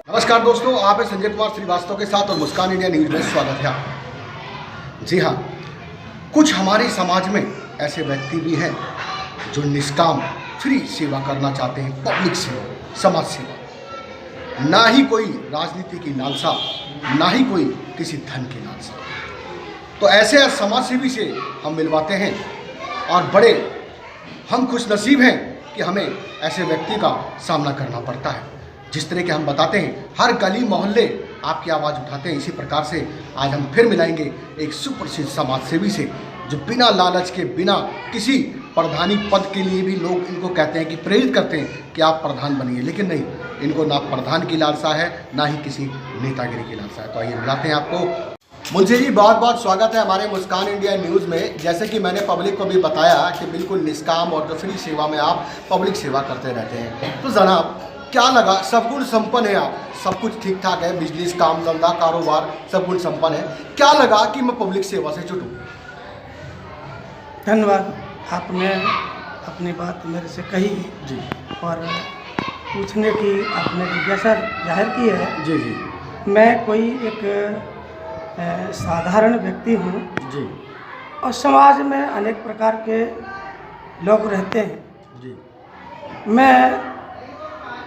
नमस्कार दोस्तों, आप हैं संजय कुमार श्रीवास्तव के साथ और मुस्कान इंडिया न्यूज में स्वागत है आपका। जी हाँ, कुछ हमारे समाज में ऐसे व्यक्ति भी हैं जो निष्काम फ्री सेवा करना चाहते हैं, पब्लिक सेवा, समाज सेवा, ना ही कोई राजनीति की लालसा, ना ही कोई किसी धन की लालसा। तो ऐसे समाज सेवी से हम मिलवाते हैं और बड़े हम खुश नसीब हैं कि हमें ऐसे व्यक्ति का सामना करना पड़ता है। जिस तरह के हम बताते हैं, हर गली मोहल्ले आपकी आवाज़ उठाते हैं। इसी प्रकार से आज हम फिर मिलाएंगे एक सुप्रसिद्ध समाज सेवी से, जो बिना लालच के, बिना किसी प्रधानी पद के लिए भी लोग इनको कहते हैं कि प्रेरित करते हैं कि आप प्रधान बनिए, लेकिन नहीं, इनको ना प्रधान की लालसा है, ना ही किसी नेतागिरी की लालसा है। तो आइए मिलाते हैं आपको। मुंशी जी, बहुत बहुत स्वागत है हमारे मुस्कान इंडिया न्यूज़ में। जैसे कि मैंने पब्लिक को भी बताया कि बिल्कुल निष्काम और जो फ्री सेवा में आप पब्लिक सेवा करते रहते हैं, तो जनाब क्या लगा? सब गुण संपन्न है आप, सब कुछ ठीक ठाक है, बिजनेस, काम धंधा, कारोबार सब गुण संपन्न है। क्या लगा कि मैं पब्लिक सेवा से जुटूं? धन्यवाद, आपने अपनी बात मेरे से कही जी, और पूछने की आपने जिज्ञासा जाहिर की है। जी जी। मैं कोई एक साधारण व्यक्ति हूँ जी और समाज में अनेक प्रकार के लोग रहते हैं। जी। मैं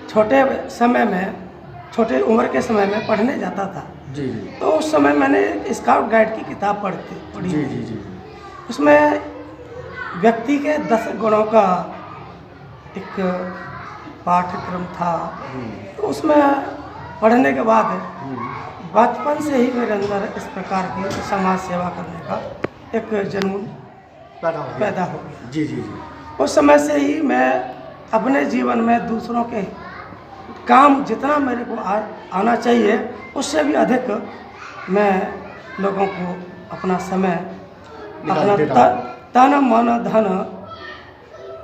छोटे उम्र के समय में पढ़ने जाता था। जी जी। तो उस समय मैंने स्काउट गाइड की किताब पढ़ी। जी जी जी। उसमें व्यक्ति के 10 गुणों का एक पाठ्यक्रम था। तो उसमें पढ़ने के बाद बचपन से ही मेरे अंदर इस प्रकार की समाज सेवा करने का एक जुनून पैदा हो गया। जी जी जी। उस समय से ही मैं अपने जीवन में दूसरों के काम जितना मेरे को आना चाहिए, उससे भी अधिक मैं लोगों को अपना समय, अपना तन मन धन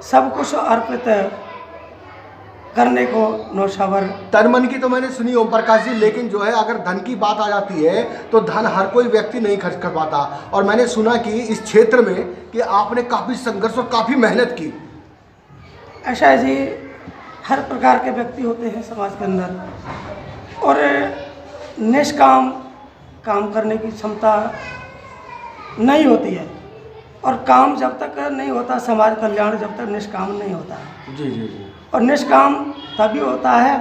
सब कुछ अर्पित करने को नौशावर। तन मन की तो मैंने सुनी ओम प्रकाश जी, लेकिन जो है अगर धन की बात आ जाती है तो धन हर कोई व्यक्ति नहीं खर्च कर पाता। और मैंने सुना कि इस क्षेत्र में कि आपने काफ़ी संघर्ष और काफ़ी मेहनत की। ऐसा है जी, हर प्रकार के व्यक्ति होते हैं समाज के अंदर, और निष्काम काम करने की क्षमता नहीं होती है। और काम जब तक नहीं होता, समाज कल्याण जब तक निष्काम नहीं होता है। जी जी जी। और निष्काम तभी होता है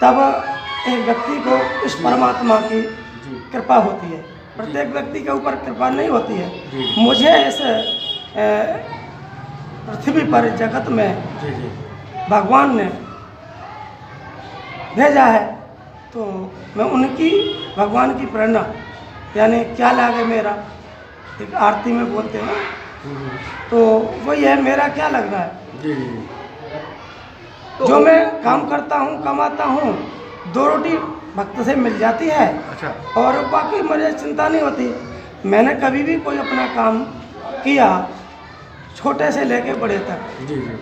तब एक व्यक्ति को इस परमात्मा की कृपा होती है। प्रत्येक व्यक्ति के ऊपर कृपा नहीं होती है। मुझे इस पृथ्वी पर, जगत में जी जी भगवान ने भेजा है, तो मैं उनकी, भगवान की प्रेरणा, यानी क्या लागे मेरा, एक आरती में बोलते हैं, तो वही है, मेरा क्या लग रहा है। जी जी। जो मैं काम करता हूँ, कमाता हूँ, 2 रोटी भक्त से मिल जाती है। अच्छा। और बाकी मुझे चिंता नहीं होती। मैंने कभी भी कोई अपना काम किया, छोटे से लेके बड़े तक, जी जी।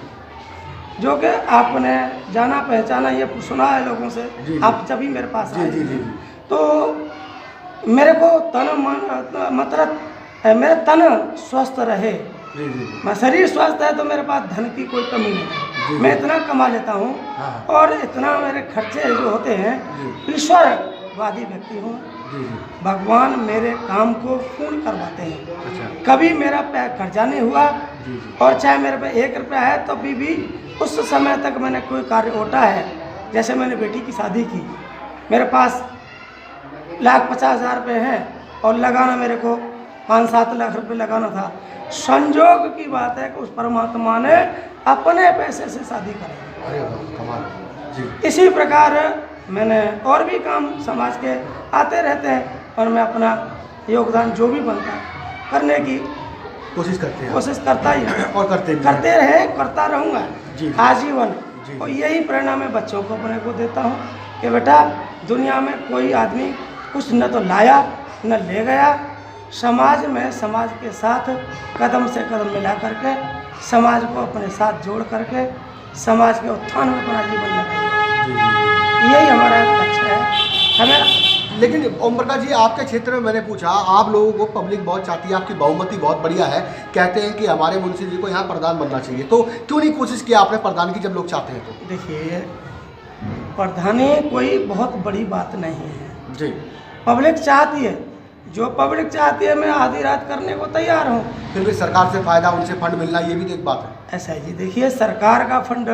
जो कि आपने जाना पहचाना, ये सुना है लोगों से, जी। आप जब भी मेरे पास आए, जी जी। तो मेरे को तन मन, मतलब मेरा तन स्वस्थ रहे। जी जी। मैं शरीर स्वस्थ है तो मेरे पास धन की कोई कमी नहीं है। मैं इतना कमा लेता हूँ और इतना मेरे खर्चे जो होते हैं, ईश्वरवादी व्यक्ति हूँ। भगवान मेरे काम को पूर्ण करवाते हैं। अच्छा। कभी मेरा खर्चा नहीं हुआ, और चाहे मेरे पे 1 रुपया है तो भी उस समय तक मैंने कोई कार्य ओटा है। जैसे मैंने बेटी की शादी की, मेरे पास 1,50,000 रुपये हैं और लगाना मेरे को 5-7 लाख रुपए लगाना था। संजोग की बात है कि उस परमात्मा ने अपने पैसे से शादी कराई। अरे वाह, कमाल जी। इसी प्रकार मैंने और भी काम समाज के आते रहते हैं, और मैं अपना योगदान जो भी बनता है करने की कोशिश करता ही है, और करते रहे, करता रहूँगा जी। आजीवन। जी। और यही प्रेरणा मैं बच्चों को अपने को देता हूँ कि बेटा दुनिया में कोई आदमी कुछ न तो लाया न ले गया, समाज में समाज के साथ कदम से कदम मिला करके समाज को अपने साथ जोड़ करके समाज के उत्थान में अपना जीवन लगाया। यही हमारा लक्ष्य है। हमें लेकिन ओम प्रकाश जी, आपके क्षेत्र में मैंने पूछा, आप लोगों को पब्लिक बहुत चाहती है, आपकी बहुमति बहुत बढ़िया है, कहते हैं कि हमारे मुंशी जी को यहाँ प्रधान बनना चाहिए, तो क्यों नहीं कोशिश किया आपने प्रधान की जब लोग चाहते हैं तो? देखिए, प्रधानी कोई बहुत बड़ी बात नहीं है जी। पब्लिक चाहती है, जो पब्लिक चाहती है मैं आधी रात करने को तैयार हूँ। फिर भी सरकार से फायदा, उनसे फंड मिलना, ये भी तो एक बात है। ऐसा है जी। देखिए, सरकार का फंड,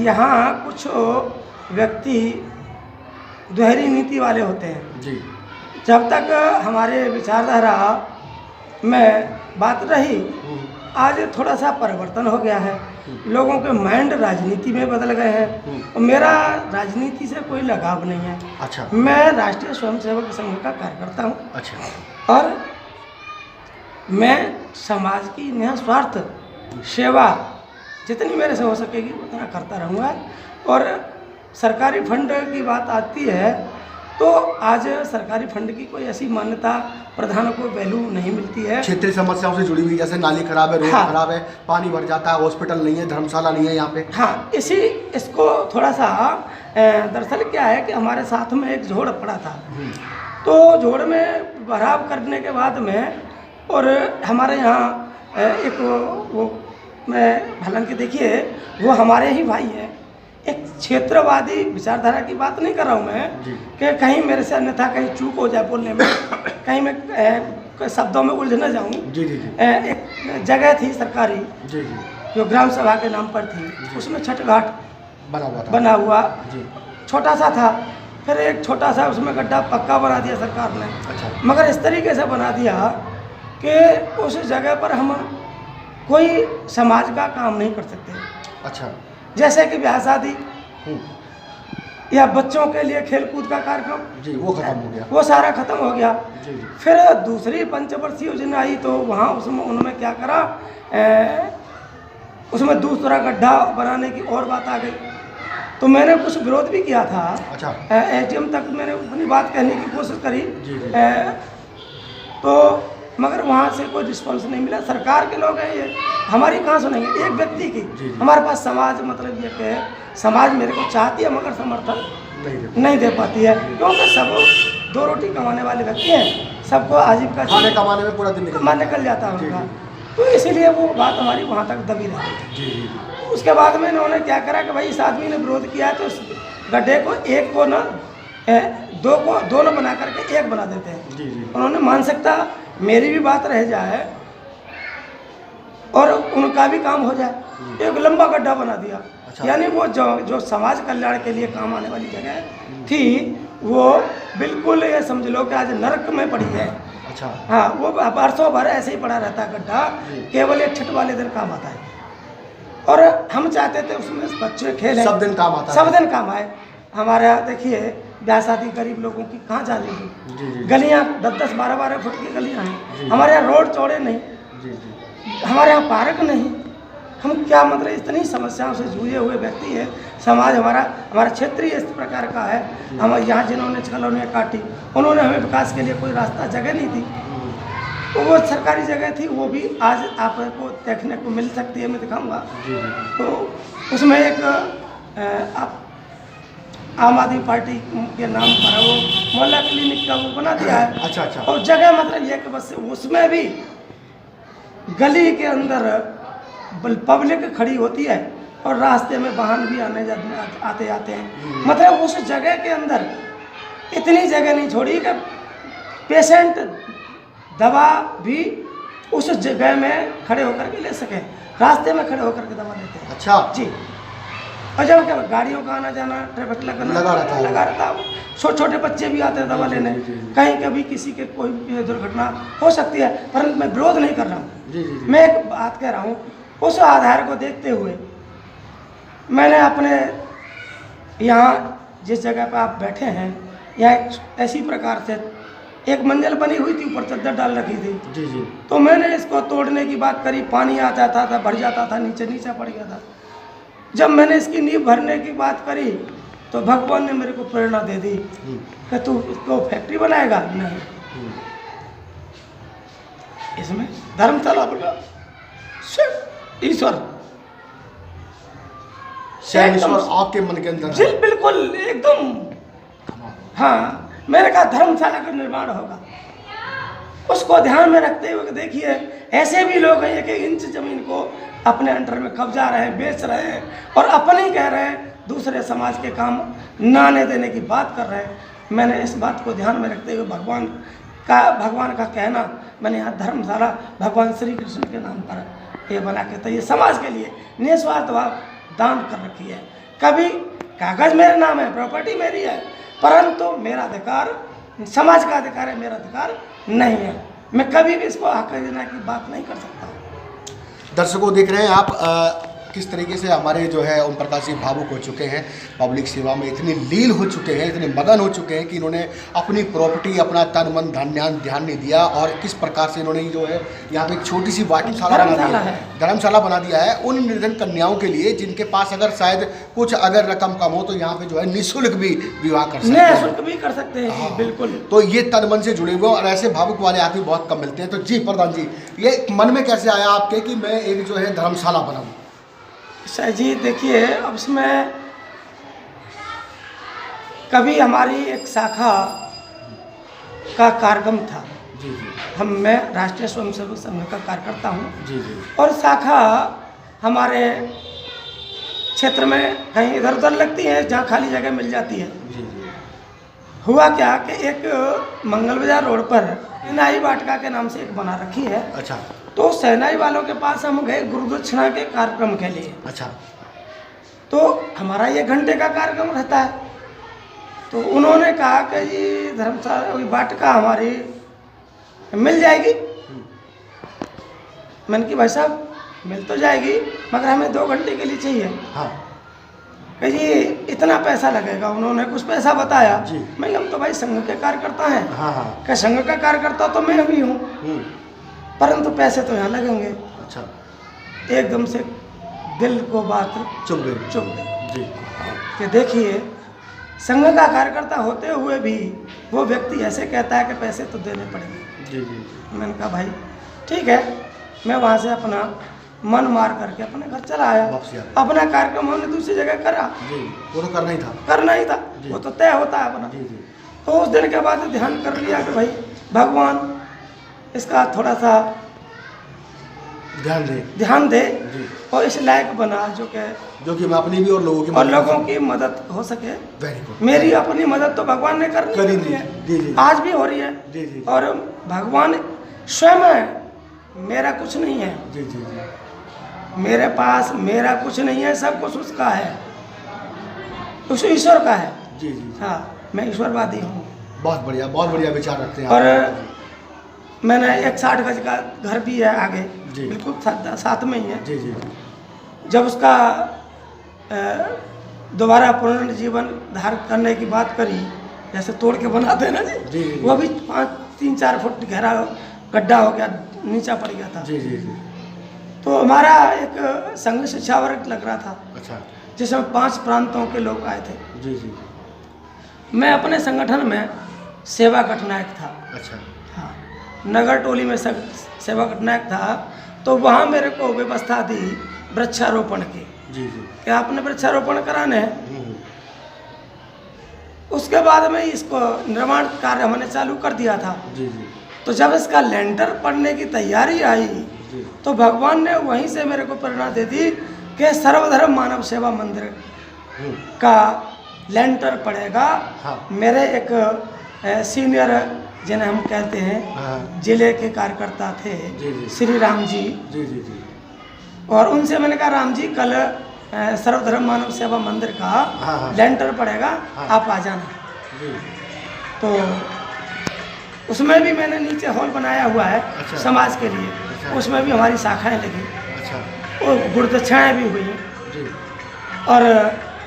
यहाँ कुछ व्यक्ति दोहरी नीति वाले होते हैं। जी। जब तक हमारे विचारधारा में बात रही, आज थोड़ा सा परिवर्तन हो गया है, लोगों के माइंड राजनीति में बदल गए हैं। और मेरा राजनीति से कोई लगाव नहीं है। अच्छा। मैं राष्ट्रीय स्वयंसेवक संघ का कार्यकर्ता हूँ। अच्छा। और मैं समाज की निस्वार्थ सेवा जितनी मेरे से हो सकेगी उतना करता रहूँगा। और सरकारी फंड की बात आती है तो आज सरकारी फंड की कोई ऐसी मान्यता प्रधानों को वैल्यू नहीं मिलती है। क्षेत्रीय समस्याओं से जुड़ी हुई, जैसे नाली खराब है, रोड हाँ। खराब है, पानी भर जाता है, हॉस्पिटल नहीं है, धर्मशाला नहीं है यहाँ पे। हाँ, इसको थोड़ा सा दरअसल क्या है कि हमारे साथ में एक झोड़ पड़ा था, तो झोड़ में भराव करने के बाद में, और हमारे यहाँ एक वो मैं हालांकि देखिए वो हमारे ही भाई हैं, एक क्षेत्रवादी विचारधारा की बात नहीं कर रहा हूँ मैं कि कहीं मेरे से अन्यथा कहीं चूक हो जाए बोलने में, कहीं मैं शब्दों में उलझ न जाऊँ। जी जी जी। एक जगह थी सरकारी जी जी। जो ग्राम सभा के नाम पर थी, उसमें छठ घाट बना हुआ जी, छोटा सा था। फिर एक छोटा सा उसमें गड्ढा पक्का बना दिया सरकार ने। अच्छा। मगर इस तरीके से बना दिया कि उस जगह पर हम कोई समाज का काम नहीं कर सकते। अच्छा। जैसे कि ब्याह शादी या बच्चों के लिए खेलकूद का कार्यक्रम, जी, वो खत्म हो गया, वो सारा खत्म हो गया। जी जी। फिर दूसरी पंचवर्षीय योजना आई तो वहाँ उसमें उन्होंने क्या करा, उसमें दूसरा गड्ढा बनाने की और बात आ गई, तो मैंने कुछ विरोध भी किया था। अच्छा। एसडीएम तक मैंने अपनी बात कहने की कोशिश करी। जी जी। तो मगर वहाँ से कोई रिस्पॉन्स नहीं मिला। सरकार के लोग हैं ये, हमारी कहाँ सुनेंगे एक व्यक्ति की। जी। हमारे पास समाज मतलब ये कि समाज मेरे को चाहती है मगर समर्थन नहीं दे पाती है, क्योंकि सब दो रोटी कमाने वाले व्यक्ति हैं, सबको आजीविका खाने कमाने में पूरा दिन निकल जाता है उनका, तो इसीलिए वो बात हमारी वहाँ तक दबी रही। जी जी। उसके बाद में इन्होंने क्या करा कि भाई इस आदमी ने विरोध किया है तो इस गड्ढे को एक को ना दो न बना करके एक बना देते हैं। जी जी। उन्होंने मानसिकता मेरी भी बात रह जाए और उनका भी काम हो जाए, एक लंबा गड्ढा बना दिया। अच्छा। यानी वो जो समाज कल्याण के लिए काम आने वाली जगह थी वो बिल्कुल ये समझ लो कि आज नरक में पड़ी है। अच्छा। हाँ, वो बरसों भर ऐसे ही पड़ा रहता है गड्ढा, केवल एक छठ वाले दिन काम आता है। और हम चाहते थे उसमें बच्चे खेलें, सब दिन काम आता है, सब दिन काम आए। हमारे यहाँ देखिए ब्याह शादी गरीब लोगों की कहाँ जा रही जी जी। है, गलियाँ 10-10, 12-12 फुट की गलियाँ हैं। हमारे यहाँ रोड चौड़े नहीं, जी जी। हमारे यहाँ पार्क नहीं। हम क्या मतलब इतनी समस्याओं से जूझे हुए व्यक्ति है। समाज हमारा क्षेत्रीय इस प्रकार का है। हम यहाँ जिन्होंने कॉलोनियाँ काटी उन्होंने हमें विकास के लिए कोई रास्ता जगह नहीं थी, तो वो सरकारी जगह थी, वो भी आज आपको देखने को मिल सकती है, मैं दिखाऊंगा। तो उसमें एक आप आम आदमी पार्टी के नाम पर वो मोहल्ला क्लिनिक का वो बना दिया है। अच्छा अच्छा। और जगह मतलब ये कि बस उसमें भी गली के अंदर पब्लिक खड़ी होती है और रास्ते में वाहन भी आते जाते हैं। मतलब उस जगह के अंदर इतनी जगह नहीं छोड़ी कि पेशेंट दवा भी उस जगह में खड़े होकर के ले सके, रास्ते में खड़े होकर के दवा लेते हैं। अच्छा जी। और जब क्या गाड़ियों का आना जाना ट्रैफिक लगा रहता है, छोटे छोटे बच्चे भी आते हैं दवा लेने। कहीं कभी किसी के कोई दुर्घटना हो सकती है, परंतु मैं विरोध नहीं कर रहा हूँ। मैं एक बात कह रहा हूँ, उस आधार को देखते हुए मैंने अपने यहाँ जिस जगह पर आप बैठे हैं यहाँ ऐसी प्रकार से एक मंजिल बनी हुई थी, ऊपर चद्दर डाल रखी थी। जी जी। तो मैंने इसको तोड़ने की बात करी, पानी आ जाता था, भर जाता था, नीचे पड़ गया था। जब मैंने इसकी नींव भरने की बात करी तो भगवान ने मेरे को प्रेरणा दे दी कि तू इसको फैक्ट्री बनाएगा। नहीं, इसमें धर्मशाला बना, शिव ईश्वर आपके मन के अंदर जी बिल्कुल एकदम। हाँ, मैंने कहा धर्मशाला का निर्माण होगा। उसको ध्यान में रखते हुए देखिए, ऐसे भी लोग हैं 1-1 इंच जमीन को अपने अंडर में कब्जा रहे हैं, बेच रहे हैं और अपने कह रहे हैं, दूसरे समाज के काम न आने देने की बात कर रहे हैं। मैंने इस बात को ध्यान में रखते हुए भगवान का कहना, मैंने यहाँ धर्मशाला भगवान श्री कृष्ण के नाम पर ये बना के, तो ये समाज के लिए निस्वार्थ भाव दान कर रखी है। कभी कागज मेरे नाम है, प्रॉपर्टी मेरी है, परंतु मेरा अधिकार समाज का अधिकार है, मेरा अधिकार नहीं है। मैं कभी भी इसको हक देने की बात नहीं कर सकता। दर्शकों देख रहे हैं आप किस तरीके से हमारे जो है ओम प्रकाश जी भावुक हो चुके हैं, पब्लिक सेवा में इतने लीन हो चुके हैं, इतने मगन हो चुके हैं कि इन्होंने अपनी प्रॉपर्टी, अपना तन मन ध्यान नहीं दिया और किस प्रकार से इन्होंने जो है यहाँ पे एक छोटी सी वाटिशाला बना दी है, धर्मशाला बना दिया है उन निर्धन कन्याओं के लिए जिनके पास अगर शायद कुछ अगर रकम कम हो तो यहाँ पे जो है निःशुल्क भी विवाह कर सकते हैं, निःशुल्क भी कर सकते हैं। हाँ, बिल्कुल। तो ये तन मन से जुड़े हुए और ऐसे भावुक वाले आदमी बहुत कम मिलते हैं। तो जी प्रधान जी, ये मन में कैसे आया आपके कि मैं एक जो है धर्मशाला बनाऊँ? सर जी देखिए, अब इसमें कभी हमारी एक शाखा का कार्यक्रम था। जी जी। मैं राष्ट्रीय स्वयंसेवक संघ का कार्यकर्ता हूँ। जी जी। और शाखा हमारे क्षेत्र में कहीं इधर उधर लगती है जहाँ खाली जगह मिल जाती है। जी जी। हुआ क्या कि एक मंगल बाजार रोड पर सेनाई वाटिका के नाम से एक बना रखी है। अच्छा। तो सेनाई वालों के पास हम गए गुरुदक्षिणा के कार्यक्रम के लिए। अच्छा। तो हमारा 1 घंटे का कार्यक्रम रहता है। तो उन्होंने कहा कि जी धर्मशाला वाटिका हमारी मिल जाएगी। मैंने कि भाई साहब मिल तो जाएगी मगर हमें 2 घंटे के लिए चाहिए। हाँ। कि जी इतना पैसा लगेगा। उन्होंने कुछ पैसा बताया। जी। मैं हम तो भाई संघ के कार्यकर्ता हैं। हाँ हाँ। कि संघ का कार्यकर्ता तो मैं भी हूँ, परंतु पैसे तो यहाँ लगेंगे। अच्छा। एकदम से दिल को बात चुप गई। जी। कि देखिए संघ का कार्यकर्ता होते हुए भी वो व्यक्ति ऐसे कहता है कि पैसे तो देने पड़ेंगे। जी जी। मैंने कहा भाई ठीक है। मैं वहाँ से अपना मन मार करके अपने घर चला आया। अपना कार्यक्रम हमने दूसरी जगह करा। जी। वो तो करना ही था। वो तो तय होता है अपना। जी जी। तो उस दिन के बाद ध्यान कर लिया कि भाई भगवान इसका थोड़ा सा ध्यान दे और इस लायक बना जो कि मैं अपनी भी और लोगों की मदद हो सके। Very good. मेरी अपनी मदद तो भगवान ने कर दी है। जी जी। आज भी हो रही है। जी जी। और भगवान स्वयं है, मेरा कुछ नहीं है। जी जी जी। मेरे पास मेरा कुछ नहीं है, सब कुछ उसका है, उस ईश्वर का है। जी जी। हाँ, मैं ईश्वरवादी हूँ। बहुत बढ़िया विचार रखते हैं। और मैंने एक 60 गज का घर भी है आगे। जी। बिल्कुल साथ में ही है। जी जी। जब उसका दोबारा पुनर्जीवन धारण करने की बात करी, जैसे तोड़ के बनाते हैं ना जी, वो भी 3-4 फुट गहरा गड्ढा हो गया, नीचा पड़ गया था। जी जी जी। तो हमारा एक संघ शिक्षा वर्ग लग रहा था। अच्छा। जिसमें 5 प्रांतों के लोग आए थे। जी जी। मैं अपने संगठन में सेवा गठनायक था। अच्छा। हाँ, नगर टोली में सेवा गठनायक था। तो वहाँ मेरे को व्यवस्था दी वृक्षारोपण की। जी जी। कि आपने वृक्षारोपण कराने हैं। उसके बाद में इसको निर्माण कार्य हमने चालू कर दिया था। जी जी। तो जब इसका लेंटर पड़ने की तैयारी आई तो भगवान ने वहीं से मेरे को प्रेरणा दे दी कि सर्वधर्म मानव सेवा मंदिर का लेंटर पड़ेगा। हाँ। मेरे एक सीनियर जिन्हें हम कहते हैं जिले के कार्यकर्ता थे। जी जी। श्री राम जी। जी जी जी। और उनसे मैंने कहा राम जी कल सर्वधर्म मानव सेवा मंदिर का हाँ। लेंटर पड़ेगा। हाँ। आप आ जाना। जी। तो उसमें भी मैंने नीचे हॉल बनाया हुआ है। अच्छा। समाज के लिए। अच्छा। उसमें भी हमारी शाखाएं लगी। अच्छा। और गुरुदक्षिणाएँ भी हुई हैं। जी। और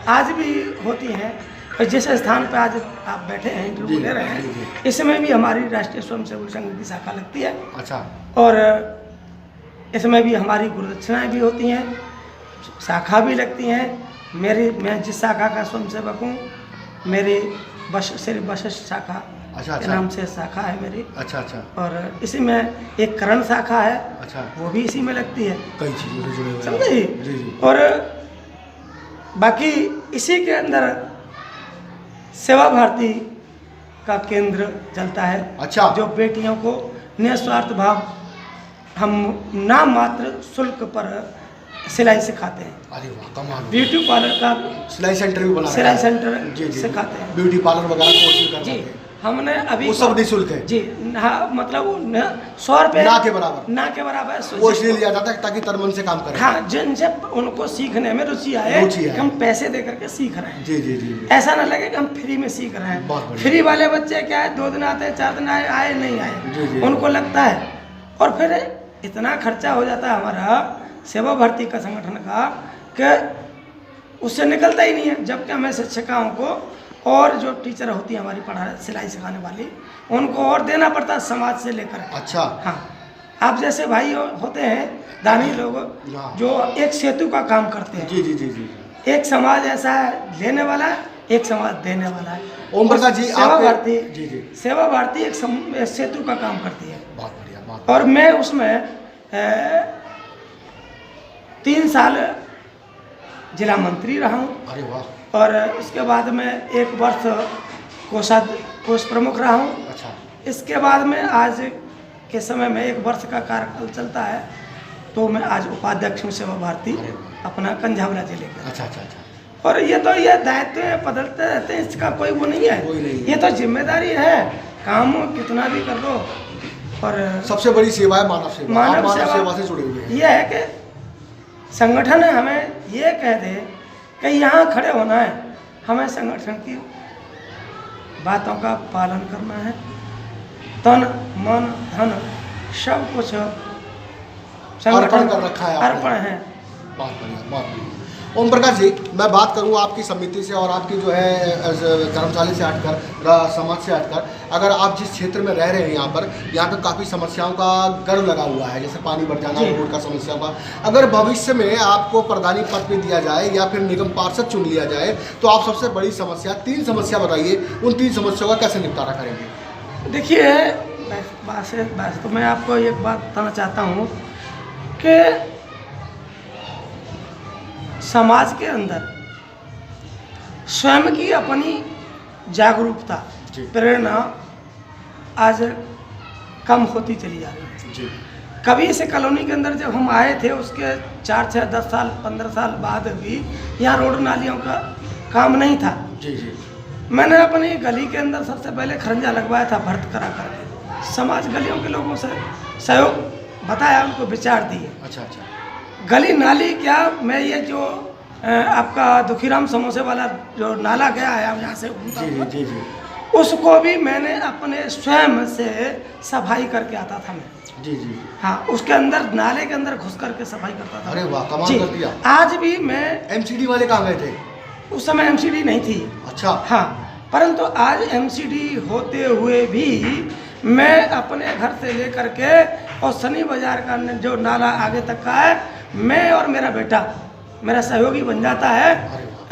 आज भी होती हैं। और जिस स्थान पर आज आप बैठे हैं इंटरव्यू ले रहे हैं, इसमें भी हमारी राष्ट्रीय स्वयंसेवक संघ की शाखा लगती है। अच्छा। और इसमें भी हमारी गुरुदक्षिणाएँ भी होती हैं, शाखा भी लगती हैं मैं जिस शाखा का स्वयंसेवक हूँ, मेरी श्री वशिष्ठ शाखा अच्छा के नाम से शाखा है मेरी। अच्छा अच्छा। और इसी में एक करण शाखा है, अच्छा। वो भी इसी में लगती है, कई चीज़ों से जुड़े हुए हैं। समझे। जी जी। और बाकी इसी के अंदर सेवा भारती का केंद्र चलता है। अच्छा। जो बेटियों को निस्वार्थ भाव हम नाम मात्र शुल्क पर सिलाई सिखाते हैं। अरे वाह, कमाल। ब्यूटी पार्लर का सिलाई सेंटर भी बना सिलाई रखा है। सेंटर जी जी। सिखाते हैं। ब्यूटी पार्लर वगैरह कोर्स भी करवाते जी, हैं। हमने अभी वो सब निःशुल्क है। जी हाँ, मतलब 100 रुपये ना के बराबर। ना के बराबर वो इसलिए लिया जाता है ताकि तन मन से काम करें। हाँ, जिनसे उनको सीखने में रुचि आए रुचि कि आए। हम पैसे दे करके सीख रहे हैं। जी जी जी। ऐसा ना लगे कि हम फ्री में सीख रहे हैं। बहुत बढ़िया। फ्री वाले बच्चे क्या है, 2 दिन आते हैं, 4 दिन आए नहीं आए, जी जी। उनको लगता है। और फिर इतना खर्चा हो जाता है हमारा सेवा भारती का संगठन का कि उससे निकलता ही नहीं है। जबकि हमें शिक्षिकाओं को और जो टीचर होती है हमारी पढ़ा सिलाई सिखाने वाली, उनको और देना पड़ता है समाज से लेकर। अच्छा। हाँ, आप जैसे भाई होते हैं दानी लोग, हाँ। जो एक सेतु का काम करते हैं। जी जी जी जी। एक समाज ऐसा है लेने वाला है, एक समाज देने वाला है। ओम प्रकाश जी, सेवा आपके- भारती, जी जी। सेवा भारती एक सेतु का काम करती है। बहुत बढ़िया, बहुत। और मैं उसमें 3 साल जिला मंत्री रहा हूँ। अरे वाह। और उसके बाद में 1 वर्ष कोष प्रमुख रहा हूँ। अच्छा। इसके बाद में आज के समय में 1 वर्ष का कार्यकाल चलता है, तो मैं आज उपाध्यक्ष हूँ सेवा भारती, अपना कंझावला जिले का। अच्छा अच्छा अच्छा। और ये दायित्व बदलते रहते हैं, इसका कोई वो नहीं है। कोई नहीं है। ये तो जिम्मेदारी है, काम कितना भी कर लो। और सबसे बड़ी सेवा है मानव सेवा। आप मानव सेवा से जुड़े हुए हैं। ये है कि संगठन हमें ये कह दे कि यहाँ खड़े होना है, हमें संगठन की बातों का पालन करना है। तन मन धन सब कुछ अर्पण कर रखा है आपने। अर्पण है। बहुत बढ़िया, बहुत बढ़िया। ओम प्रकाश जी, मैं बात करूं आपकी समिति से और आपकी जो है धर्मशाला से हटकर, समाज से हटकर, अगर आप जिस क्षेत्र में रह रहे हैं यहाँ पे काफ़ी समस्याओं का गर्व लगा हुआ है, जैसे पानी बढ़ जाना, रोड का समस्या का। अगर भविष्य में आपको प्रधानी पद पे दिया जाए या फिर निगम पार्षद चुन लिया जाए, तो आप सबसे बड़ी समस्या 3 समस्या बताइए, उन 3 समस्याओं का कैसे निपटारा करेंगे? देखिए, बस तो मैं आपको एक बात बताना चाहता हूँ कि समाज के अंदर स्वयं की अपनी जागरूकता, प्रेरणा आज कम होती चली जा रही है। जी। कभी से कॉलोनी के अंदर जब हम आए थे, उसके 4, 6, 10 साल 15 साल बाद भी यहाँ रोड नालियों का काम नहीं था। जी जी। मैंने अपनी गली के अंदर सबसे पहले खरंजा लगवाया था, भर्त करा करके। समाज गलियों के लोगों से सहयोग बताया, उनको विचार दिए। अच्छा अच्छा। गली नाली क्या, मैं ये जो आपका दुखीराम समोसे वाला जो नाला गया है यहाँ से घूमता जी हुआ, जी जी। उसको भी मैंने अपने स्वयं से सफाई करके आता था मैं। जी जी। हाँ, उसके अंदर नाले के अंदर घुस करके सफाई करता था। अरे वाह, कमाल जी, कर दिया। आज भी मैं, एमसीडी वाले कहाँ गए थे? उस समय एमसीडी नहीं थी। अच्छा। हाँ, परंतु आज एमसीडी होते हुए भी मैं अपने घर से लेकर के और शनि बाजार का जो नाला आगे तक का है, मैं और मेरा बेटा, मेरा सहयोगी बन जाता है,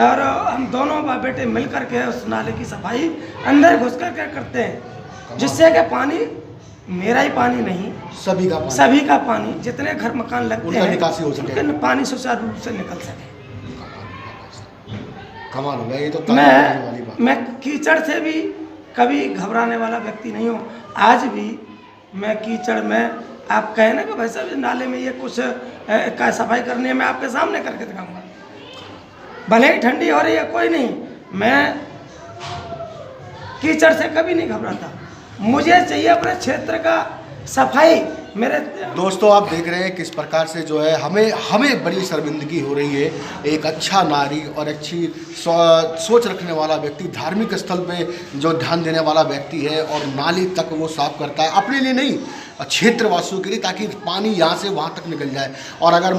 और हम दोनों बाप बेटे मिल करके उस नाले की सफाई अंदर घुस करके करते हैं, जिससे कि पानी मेरा ही पानी नहीं, सभी का पानी, जितने घर मकान लगते हैं, निकासी हो सके, उनके पानी सुचारू रूप से निकल सके। कमाल हो गया ये तो। मैं कीचड़ से भी कभी घबराने वाला व्यक्ति नहीं हूँ। आज भी मैं कीचड़ में, आप कहें ना कि भाई साहब नाले में ये कुछ का सफाई करनी है, मैं आपके सामने करके दिखाऊंगा। भले ही ठंडी हो रही है, कोई नहीं, मैं कीचड़ से कभी नहीं घबराता। मुझे चाहिए अपने क्षेत्र का सफाई। मेरे दोस्तों, आप देख रहे हैं किस प्रकार से जो है हमें बड़ी शर्मिंदगी हो रही है। एक अच्छा नारी और अच्छी सोच रखने वाला व्यक्ति, धार्मिक स्थल पे जो ध्यान देने वाला व्यक्ति है, और नाली तक वो साफ करता है, अपने लिए नहीं, क्षेत्रवासियों के लिए, ताकि पानी यहाँ से वहाँ तक निकल जाए। और अगर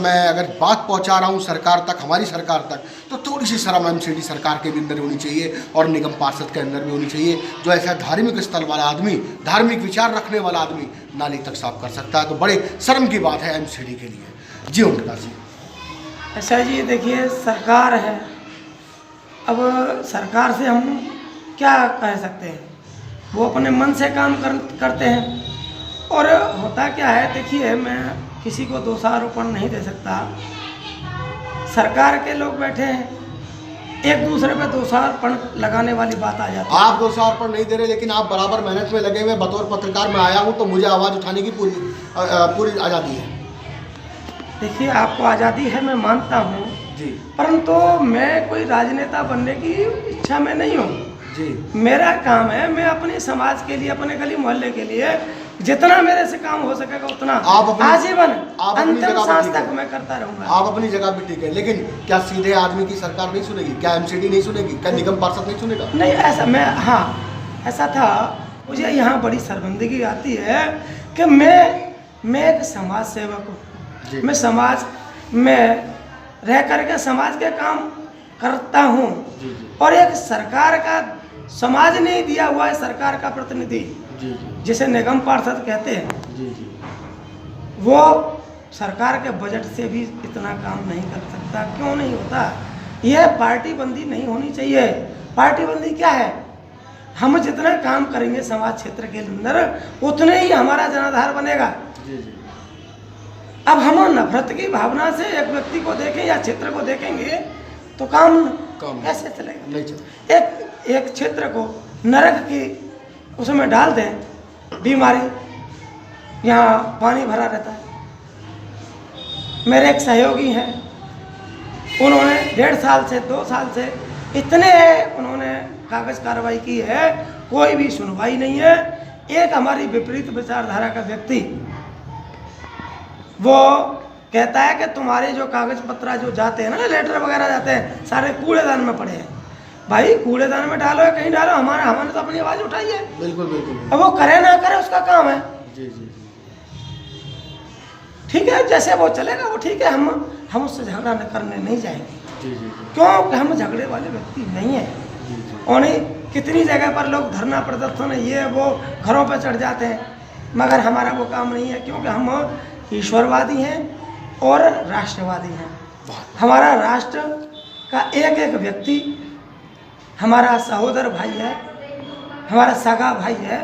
बात पहुँचा रहा हूँ सरकार तक, हमारी सरकार तक, तो थोड़ी सी शर्म एमसीडी सरकार के भी अंदर होनी चाहिए और निगम पार्षद के अंदर भी होनी चाहिए। जो ऐसा धार्मिक स्थल वाला आदमी, धार्मिक विचार रखने वाला आदमी नाली तक साफ कर सकता है, तो बड़े शर्म की बात है एमसीडी के लिए। जी ओम प्रकाश जी। अच्छा जी, देखिए, सरकार है, अब सरकार से हम क्या कह सकते हैं, वो अपने मन से काम करते हैं। और होता क्या है, देखिए मैं किसी को दोषारोपण नहीं दे सकता। सरकार के लोग बैठे हैं, एक दूसरे पे दोषारोपण लगाने वाली बात आ जाती है। आप दोषारोपण नहीं दे रहे, लेकिन आप बराबर मेहनत में लगे हुए। बतौर पत्रकार मैं आया हूँ तो मुझे आवाज़ उठाने की पूरी आज़ादी है। देखिए आपको आज़ादी है, मैं मानता हूँ जी परंतु मैं कोई राजनेता बनने की इच्छा में नहीं हूँ। जी मेरा काम है, मैं अपने समाज के लिए, अपने गली मोहल्ले के लिए जितना मेरे से काम हो सकेगा उतना आजीवन अंतिम सांस तक मैं करता रहूँगा। आप अपनी जगह भी ठीक है, लेकिन क्या सीधे आदमी की सरकार नहीं सुनेगी? क्या एमसीडी नहीं सुनेगी? क्या निगम पार्षद नहीं सुनेगा? नहीं ऐसा मैं, हाँ ऐसा था। मुझे यहाँ बड़ी शर्मिंदगी आती है कि मैं एक समाज सेवक हूँ, मैं समाज में रह करके समाज के काम करता हूँ और एक सरकार का, समाज ने दिया हुआ है सरकार का प्रतिनिधि जिसे निगम पार्षद कहते हैं, वो सरकार के बजट से भी इतना काम नहीं कर सकता। क्यों नहीं होता? यह पार्टी बंदी नहीं होनी चाहिए। पार्टी बंदी क्या है? हम जितना काम करेंगे समाज क्षेत्र के अंदर उतने ही हमारा जनाधार बनेगा। अब हम नफरत की भावना से एक व्यक्ति को देखें या क्षेत्र को देखेंगे तो काम कैसे चलेगा? नहीं चलेगा। एक क्षेत्र को नरक की उसमें डाल दें, बीमारी, यहाँ पानी भरा रहता है। मेरे एक सहयोगी हैं, उन्होंने 1.5 साल से 2 साल से इतने उन्होंने कागज कार्रवाई की है, कोई भी सुनवाई नहीं है। एक हमारी विपरीत विचारधारा का व्यक्ति वो कहता है कि तुम्हारे जो कागज पत्र जो जाते हैं ना, लेटर वगैरह जाते हैं, सारे कूड़ेदान में पड़े हैं। भाई कूड़ेदान में डालो या कहीं डालो, हमने तो अपनी आवाज़ उठाई है। बिल्कुल बिल्कुल। अब वो करे ना करे उसका काम है। जी ठीक है, जैसे वो चलेगा वो ठीक है। हम उससे झगड़ा न करने नहीं जाएंगे। क्योंकि हम झगड़े वाले व्यक्ति नहीं हैं। और कितनी जगह पर लोग धरना प्रदर्शन ये वो घरों पर चढ़ जाते हैं, मगर हमारा वो काम नहीं है, क्योंकि हम ईश्वरवादी हैं और राष्ट्रवादी हैं। हमारा राष्ट्र का एक एक व्यक्ति हमारा सहोदर भाई है, हमारा सगा भाई है।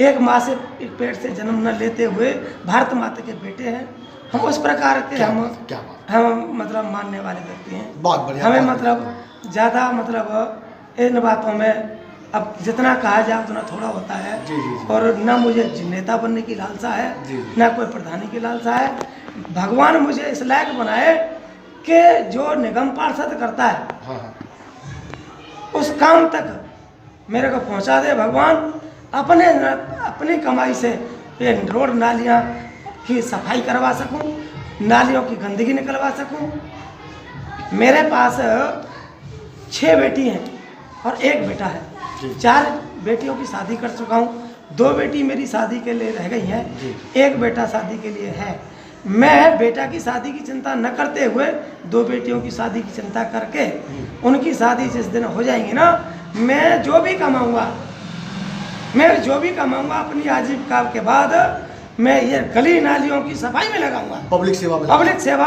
एक माँ से एक पेट से जन्म न लेते हुए भारत माता के बेटे हैं हम। उस प्रकार के हम मतलब मानने वाले व्यक्ति हैं। बहुत बढ़िया। हमें मतलब ज़्यादा मतलब इन बातों में अब जितना कहा जाए उतना थोड़ा होता है। और न मुझे नेता बनने की लालसा है, न कोई प्रधानी की लालसा है। भगवान मुझे इस लायक बनाए कि जो निगम पार्षद करता है उस काम तक मेरे को पहुंचा दे भगवान। अपनी कमाई से ये रोड नालियाँ की सफाई करवा सकूं, नालियों की गंदगी निकलवा सकूं। मेरे पास 6 बेटी हैं और 1 बेटा है। 4 बेटियों की शादी कर चुका हूँ, 2 बेटी मेरी शादी के लिए रह गई हैं, 1 बेटा शादी के लिए है। मैं बेटा की शादी की चिंता न करते हुए 2 बेटियों की शादी की चिंता करके उनकी शादी जिस दिन हो जाएंगी ना, मैं जो भी कमाऊंगा अपनी आजीविका के बाद मैं ये गली नालियों की सफाई में लगाऊंगा, पब्लिक सेवा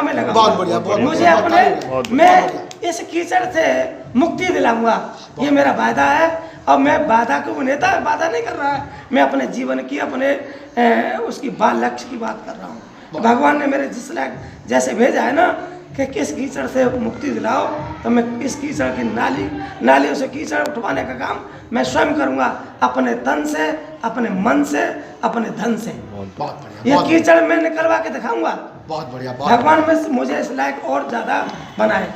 में लगाऊंगा। बहुत बढ़िया। मुझे अपने मैं इस कीचड़ से मुक्ति दिलाऊंगा, ये मेरा वादा है। अब मैं वादा को नेता वादा नहीं कर रहा है, मैं अपने जीवन की अपने उसकी लक्ष्य की बात कर रहा हूँ। भगवान ने मेरे जिस लायक जैसे भेजा है ना कि किस कीचड़ से मुक्ति दिलाओ, तो मैं इस कीचड़ की नालियों से कीचड़ उठवाने का काम मैं स्वयं करूंगा, अपने तन से, अपने मन से, अपने धन से। बहुत बढ़िया। ये कीचड़ मैं निकलवा के दिखाऊंगा। बहुत बढ़िया। भगवान में मुझे इस लायक और ज़्यादा बनाए।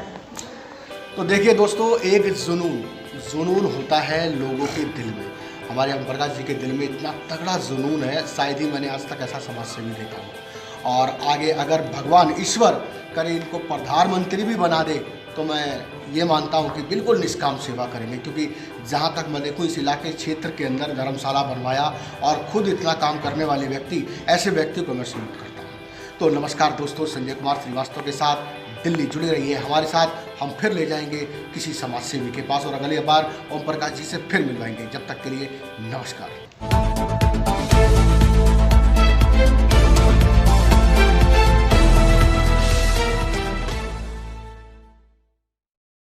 तो देखिए दोस्तों, एक जुनून होता है लोगों के दिल में। हमारे ओम प्रकाश जी के दिल में इतना तगड़ा जुनून है, शायद ही मैंने आज तक ऐसा समाज सेवी देखा हो। और आगे अगर भगवान ईश्वर करे इनको प्रधानमंत्री भी बना दे तो मैं ये मानता हूँ कि बिल्कुल निष्काम सेवा करेंगे, क्योंकि जहाँ तक मैं देखूँ इस इलाके क्षेत्र के अंदर धर्मशाला बनवाया और खुद इतना काम करने वाले व्यक्ति, ऐसे व्यक्ति को मैं सल्यूट करता हूँ। तो नमस्कार दोस्तों, संजय कुमार श्रीवास्तव के साथ दिल्ली जुड़े रहिए हमारे साथ। हम फिर ले जाएंगे किसी समाज सेवी के पास और अगली बार ओम प्रकाश जी से फिर मिलवाएंगे। जब तक के लिए नमस्कार।